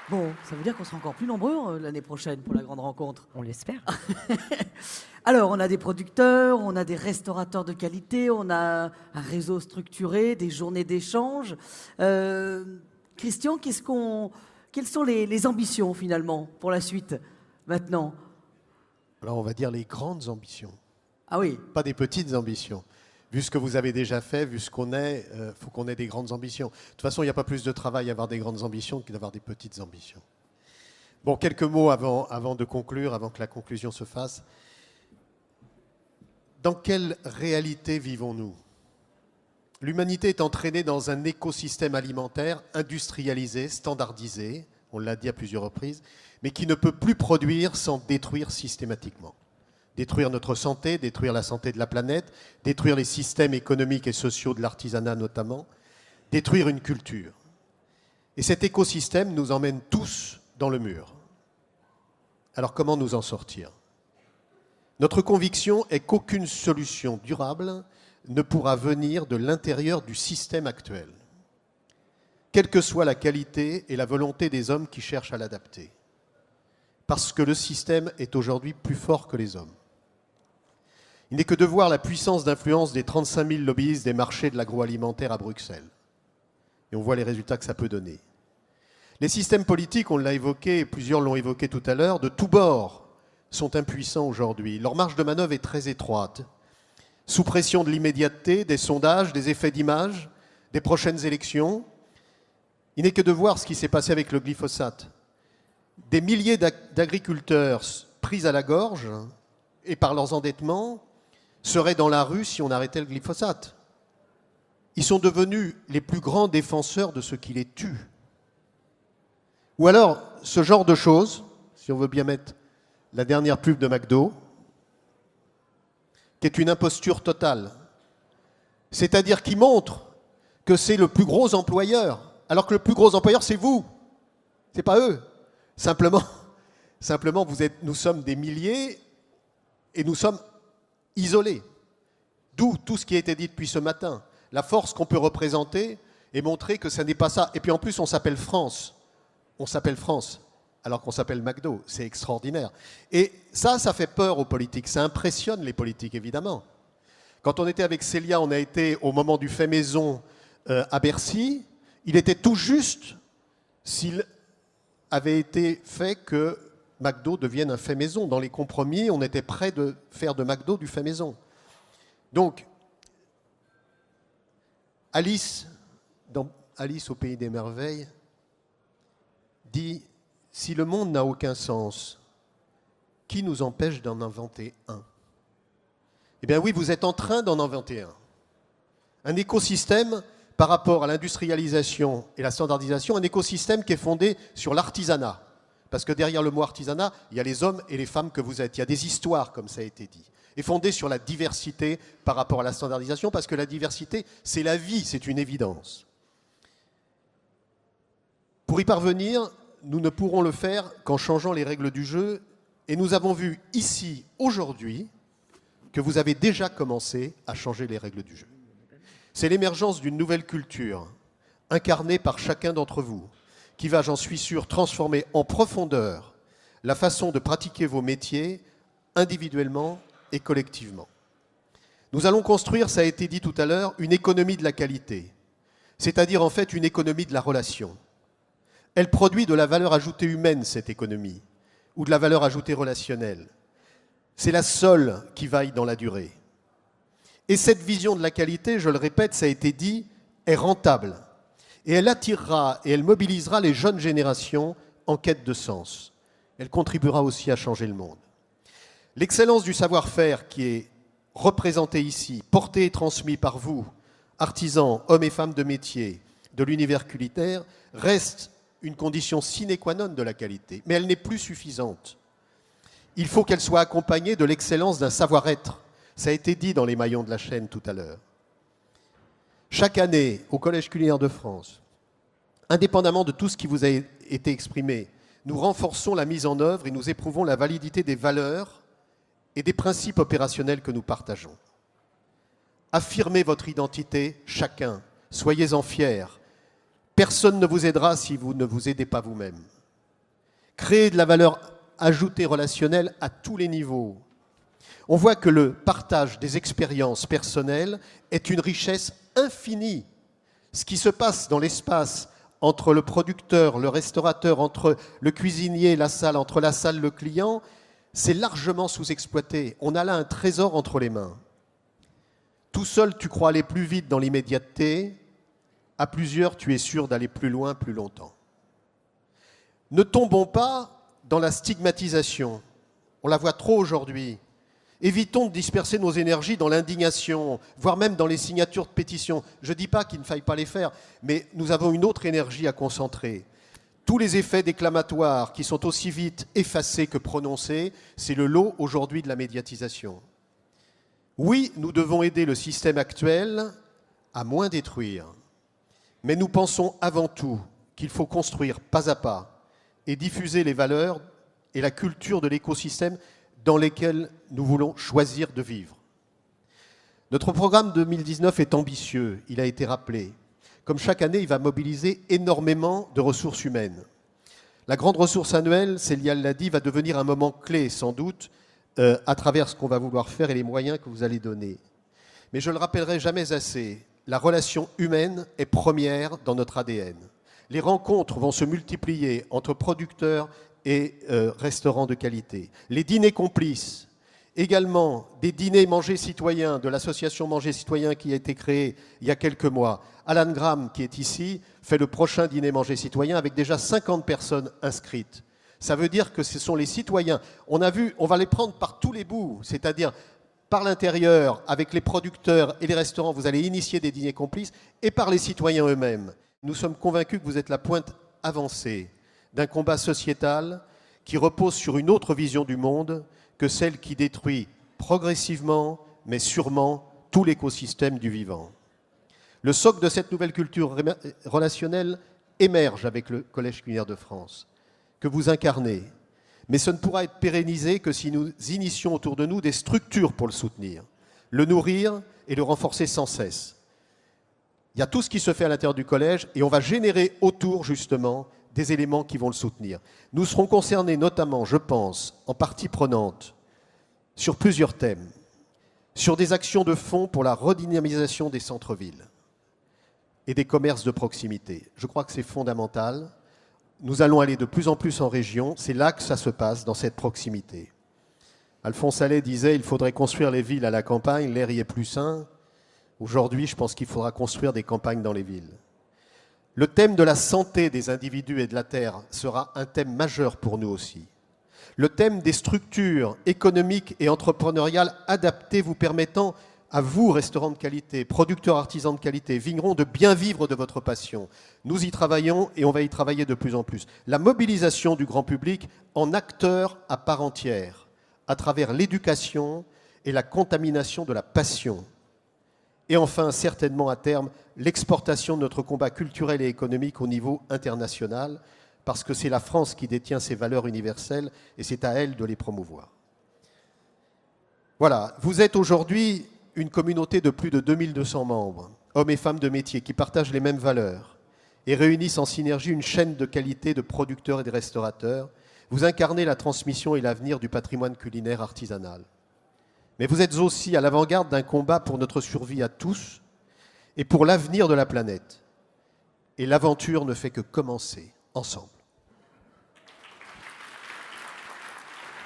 Bon, ça veut dire qu'on sera encore plus nombreux l'année prochaine pour la grande rencontre. On l'espère. Alors, on a des producteurs, on a des restaurateurs de qualité, on a un réseau structuré, des journées d'échange. Christian, quelles sont les ambitions finalement pour la suite maintenant? Alors on va dire les grandes ambitions, Ah oui, pas des petites ambitions. Vu ce que vous avez déjà fait, vu ce qu'on est, il faut qu'on ait des grandes ambitions. De toute façon, il n'y a pas plus de travail à avoir des grandes ambitions que d'avoir des petites ambitions. Bon, quelques mots avant de conclure, avant que la conclusion se fasse. Dans quelle réalité vivons-nous? L'humanité est entraînée dans un écosystème alimentaire industrialisé, standardisé, on l'a dit à plusieurs reprises, mais qui ne peut plus produire sans détruire systématiquement. Détruire notre santé, détruire la santé de la planète, détruire les systèmes économiques et sociaux de l'artisanat notamment, détruire une culture. Et cet écosystème nous emmène tous dans le mur. Alors comment nous en sortir? Notre conviction est qu'aucune solution durable ne pourra venir de l'intérieur du système actuel, quelle que soit la qualité et la volonté des hommes qui cherchent à l'adapter, parce que le système est aujourd'hui plus fort que les hommes. Il n'est que de voir la puissance d'influence des 35 000 lobbyistes des marchés de l'agroalimentaire à Bruxelles. Et on voit les résultats que ça peut donner. Les systèmes politiques, on l'a évoqué, et plusieurs l'ont évoqué tout à l'heure, de tous bords sont impuissants aujourd'hui. Leur marge de manœuvre est très étroite. Sous pression de l'immédiateté, des sondages, des effets d'image, des prochaines élections, il n'est que de voir ce qui s'est passé avec le glyphosate. Des milliers d'agriculteurs pris à la gorge et par leurs endettements seraient dans la rue si on arrêtait le glyphosate. Ils sont devenus les plus grands défenseurs de ce qui les tue. Ou alors, ce genre de choses, si on veut bien mettre la dernière pub de McDo, qui est une imposture totale, c'est-à-dire qui montre que c'est le plus gros employeur, alors que le plus gros employeur, c'est vous, c'est pas eux. Simplement nous sommes des milliers et nous sommes isolés. D'où tout ce qui a été dit depuis ce matin. La force qu'on peut représenter et montrer que ça n'est pas ça. Et puis en plus, on s'appelle France. On s'appelle France, alors qu'on s'appelle McDo. C'est extraordinaire. Et ça fait peur aux politiques. Ça impressionne les politiques, évidemment. Quand on était avec Célia, on a été au moment du fait maison à Bercy. Il était tout juste s'il avait été fait que McDo devienne un fait maison. Dans les compromis, on était prêt de faire de McDo du fait maison. Donc, Alice, dans Alice au pays des merveilles, dit « Si le monde n'a aucun sens, qui nous empêche d'en inventer un ?» Eh bien oui, vous êtes en train d'en inventer un. Un écosystème par rapport à l'industrialisation et la standardisation, un écosystème qui est fondé sur l'artisanat. Parce que derrière le mot artisanat, il y a les hommes et les femmes que vous êtes. Il y a des histoires, comme ça a été dit. Et fondé sur la diversité par rapport à la standardisation, parce que la diversité, c'est la vie, c'est une évidence. Pour y parvenir, nous ne pourrons le faire qu'en changeant les règles du jeu. Et nous avons vu ici, aujourd'hui, que vous avez déjà commencé à changer les règles du jeu. C'est l'émergence d'une nouvelle culture, incarnée par chacun d'entre vous, qui va, j'en suis sûr, transformer en profondeur la façon de pratiquer vos métiers individuellement et collectivement. Nous allons construire, ça a été dit tout à l'heure, une économie de la qualité, c'est-à-dire en fait une économie de la relation. Elle produit de la valeur ajoutée humaine, cette économie, ou de la valeur ajoutée relationnelle. C'est la seule qui vaille dans la durée. Et cette vision de la qualité, je le répète, ça a été dit, est rentable. Et elle attirera et elle mobilisera les jeunes générations en quête de sens. Elle contribuera aussi à changer le monde. L'excellence du savoir-faire qui est représentée ici, portée et transmise par vous, artisans, hommes et femmes de métier, de l'univers culinaire, reste une condition sine qua non de la qualité. Mais elle n'est plus suffisante. Il faut qu'elle soit accompagnée de l'excellence d'un savoir-être. Ça a été dit dans les maillons de la chaîne tout à l'heure. Chaque année, au Collège culinaire de France, indépendamment de tout ce qui vous a été exprimé, nous renforçons la mise en œuvre et nous éprouvons la validité des valeurs et des principes opérationnels que nous partageons. Affirmez votre identité, chacun. Soyez-en fiers. Personne ne vous aidera si vous ne vous aidez pas vous-même. créer de la valeur ajoutée relationnelle à tous les niveaux. On voit que le partage des expériences personnelles est une richesse infinie. Ce qui se passe dans l'espace entre le producteur, le restaurateur, entre le cuisinier, la salle, entre la salle, le client, c'est largement sous-exploité. On a là un trésor entre les mains. Tout seul, tu crois aller plus vite dans l'immédiateté. À plusieurs, tu es sûr d'aller plus loin, plus longtemps. Ne tombons pas dans la stigmatisation. On la voit trop aujourd'hui. Évitons de disperser nos énergies dans l'indignation, voire même dans les signatures de pétitions. Je ne dis pas qu'il ne faille pas les faire, mais nous avons une autre énergie à concentrer. Tous les effets déclamatoires qui sont aussi vite effacés que prononcés, c'est le lot aujourd'hui de la médiatisation. Oui, nous devons aider le système actuel à moins détruire. Mais nous pensons avant tout qu'il faut construire pas à pas et diffuser les valeurs et la culture de l'écosystème dans lesquels nous voulons choisir de vivre. Notre programme 2019 est ambitieux, il a été rappelé. Comme chaque année, il va mobiliser énormément de ressources humaines. La grande ressource annuelle, Céliane l'a dit, va devenir un moment clé sans doute à travers ce qu'on va vouloir faire et les moyens que vous allez donner. Mais je ne le rappellerai jamais assez, la relation humaine est première dans notre ADN. Les rencontres vont se multiplier entre producteurs et restaurants de qualité. Les dîners complices, également des dîners Manger Citoyens de l'association Manger Citoyen qui a été créée il y a quelques mois. Alan Graham, qui est ici, fait le prochain dîner Manger Citoyen avec déjà 50 personnes inscrites. Ça veut dire que ce sont les citoyens. On a vu, on va les prendre par tous les bouts, c'est-à-dire par l'intérieur, avec les producteurs et les restaurants, vous allez initier des dîners complices, et par les citoyens eux-mêmes. Nous sommes convaincus que vous êtes la pointe avancée d'un combat sociétal qui repose sur une autre vision du monde que celle qui détruit progressivement, mais sûrement, tout l'écosystème du vivant. Le socle de cette nouvelle culture relationnelle émerge avec le Collège culinaire de France, que vous incarnez. Mais ce ne pourra être pérennisé que si nous initions autour de nous des structures pour le soutenir, le nourrir et le renforcer sans cesse. Il y a tout ce qui se fait à l'intérieur du collège et on va générer autour, justement, des éléments qui vont le soutenir. Nous serons concernés notamment, je pense, en partie prenante, sur plusieurs thèmes, sur des actions de fond pour la redynamisation des centres-villes et des commerces de proximité. Je crois que c'est fondamental. Nous allons aller de plus en plus en région, c'est là que ça se passe, dans cette proximité. Alphonse Allais disait « Il faudrait construire les villes à la campagne, l'air y est plus sain ». Aujourd'hui, je pense qu'il faudra construire des campagnes dans les villes. Le thème de la santé des individus et de la terre sera un thème majeur pour nous aussi. Le thème des structures économiques et entrepreneuriales adaptées vous permettant à vous, restaurants de qualité, producteurs artisans de qualité, vignerons, de bien vivre de votre passion. Nous y travaillons et on va y travailler de plus en plus. La mobilisation du grand public en acteur à part entière, à travers l'éducation et la contamination de la passion. Et enfin, certainement à terme, l'exportation de notre combat culturel et économique au niveau international, parce que c'est la France qui détient ces valeurs universelles et c'est à elle de les promouvoir. Voilà, vous êtes aujourd'hui une communauté de plus de 2200 membres, hommes et femmes de métier, qui partagent les mêmes valeurs et réunissent en synergie une chaîne de qualité de producteurs et de restaurateurs. Vous incarnez la transmission et l'avenir du patrimoine culinaire artisanal. Mais vous êtes aussi à l'avant-garde d'un combat pour notre survie à tous et pour l'avenir de la planète. Et l'aventure ne fait que commencer ensemble.